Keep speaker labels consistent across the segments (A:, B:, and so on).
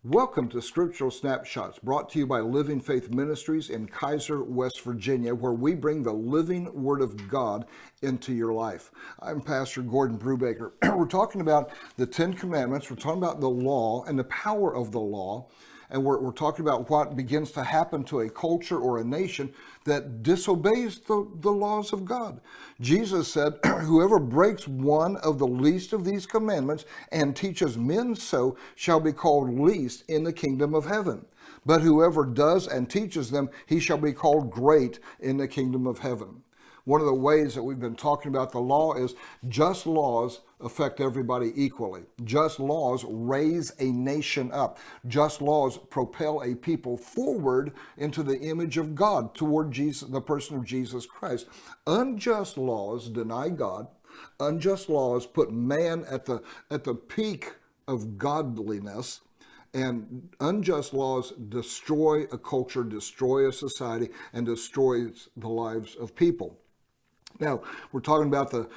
A: Welcome to Scriptural Snapshots, brought to you by Living Faith Ministries in Kaiser, West Virginia, where we bring the living Word of God into your life. I'm Pastor Gordon Brubaker. We're talking about the Ten Commandments. We're talking about the law and the power of the law. And we're talking about what begins to happen to a culture or a nation that disobeys the laws of God. Jesus said, whoever breaks one of the least of these commandments and teaches men so shall be called least in the kingdom of heaven. But whoever does and teaches them, he shall be called great in the kingdom of heaven. One of the ways that we've been talking about the law is just laws affect everybody equally. Just laws raise a nation up. Just laws propel a people forward into the image of God toward Jesus, the person of Jesus Christ. Unjust laws deny God. Unjust laws put man at the peak of godliness. And unjust laws destroy a culture, destroy a society, and destroys the lives of people. Now, we're talking about the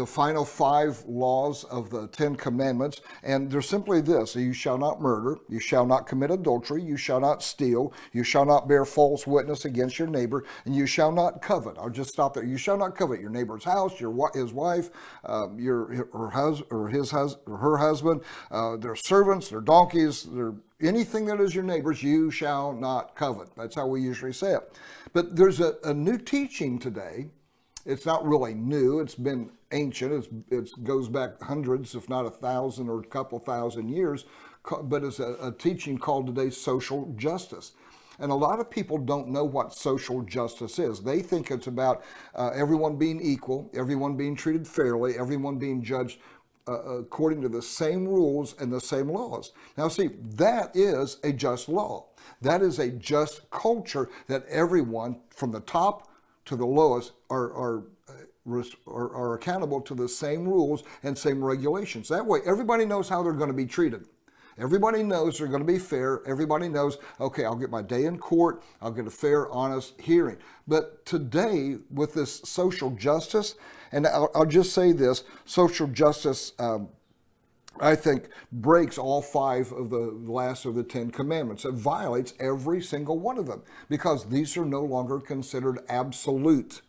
A: final 5 laws of the 10 commandments, and they're simply this: you shall not murder, you shall not commit adultery, you shall not steal, you shall not bear false witness against your neighbor, and you shall not covet. I'll just stop there. You shall not covet your neighbor's house, his wife, her husband, their servants, their donkeys, anything that is your neighbor's, you shall not covet. That's how we usually say it. But there's a new teaching today. It's not really new. It's been ancient. It goes back hundreds, if not 1,000 or a couple thousand years. But it's a teaching called today social justice. And a lot of people don't know what social justice is. They think it's about everyone being equal, everyone being treated fairly, everyone being judged according to the same rules and the same laws. Now, see, that is a just law. That is a just culture that everyone from the top to the lowest are accountable to the same rules and same regulations. That way, everybody knows how they're going to be treated. Everybody knows they're going to be fair. Everybody knows, okay, I'll get my day in court. I'll get a fair, honest hearing. But today, with this social justice, and I'll just say this, social justice, I think, breaks all 5 of the last of the 10 commandments. It violates every single one of them because these are no longer considered absolute.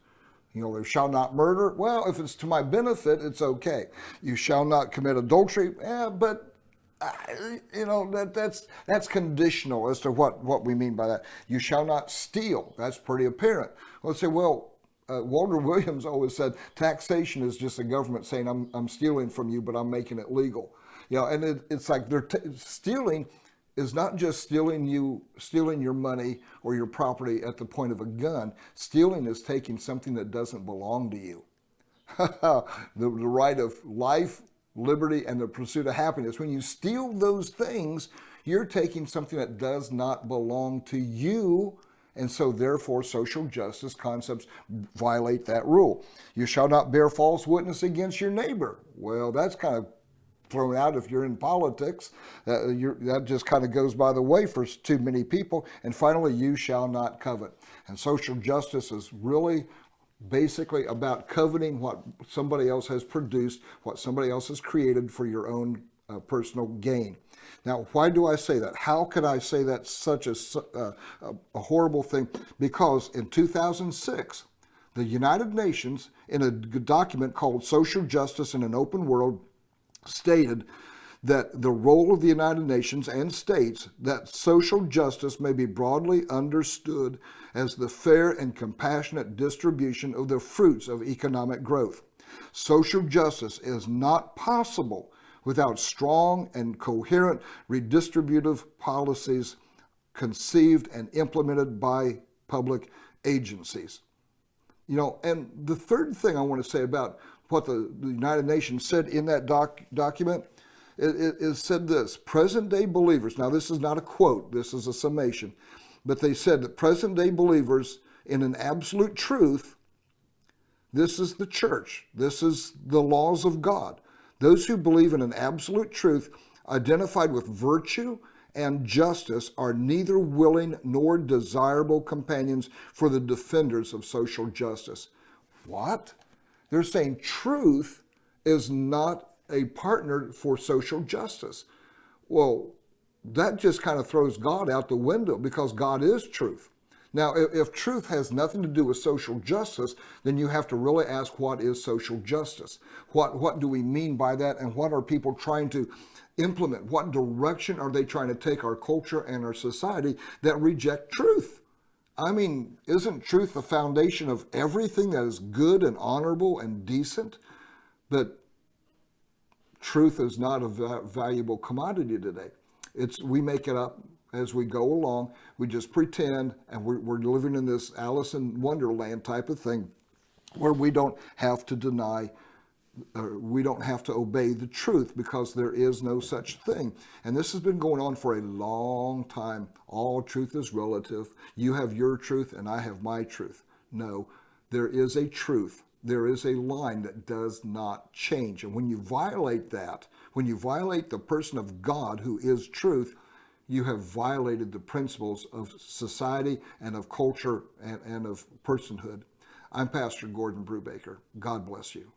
A: You know, there shall not murder. Well, if it's to my benefit, it's okay. You shall not commit adultery. But that's conditional as to what we mean by that. You shall not steal. That's pretty apparent. Let's say, well, Walter Williams always said taxation is just the government saying I'm stealing from you, but I'm making it legal. You know, and it's like stealing is not just stealing your money or your property at the point of a gun. Stealing is taking something that doesn't belong to you. the right of life, liberty, and the pursuit of happiness. When you steal those things, you're taking something that does not belong to you. And so therefore social justice concepts violate that rule. You shall not bear false witness against your neighbor. Well, that's kind of thrown out if you're in politics. That just kind of goes by the way for too many people. And finally, you shall not covet. And social justice is really basically about coveting what somebody else has produced, what somebody else has created for your own personal gain. Now, why do I say that? How could I say that's such a horrible thing? Because in 2006, the United Nations, in a document called Social Justice in an Open World, stated that the role of the United Nations and states that social justice may be broadly understood as the fair and compassionate distribution of the fruits of economic growth. Social justice is not possible without strong and coherent redistributive policies conceived and implemented by public agencies. You know, and the third thing I want to say about what the United Nations said in that document is said this: present-day believers, now this is not a quote, this is a summation, but they said that present-day believers in an absolute truth, this is the church, this is the laws of God. Those who believe in an absolute truth identified with virtue and justice are neither willing nor desirable companions for the defenders of social justice. What? They're saying truth is not a partner for social justice. Well, that just kind of throws God out the window, because God is truth. Now, if truth has nothing to do with social justice, then you have to really ask, what is social justice? What do we mean by that? And what are people trying to implement? What direction are they trying to take our culture and our society that reject truth? I mean, isn't truth the foundation of everything that is good and honorable and decent? But truth is not a valuable commodity today. We make it up as we go along. We just pretend, and we're living in this Alice in Wonderland type of thing, where we don't have to deny, we don't have to obey the truth, because there is no such thing. And this has been going on for a long time. All truth is relative. You have your truth and I have my truth. No, there is a truth. There is a line that does not change. And when you violate that, when you violate the person of God who is truth, you have violated the principles of society and of culture and of personhood. I'm Pastor Gordon Brubaker. God bless you.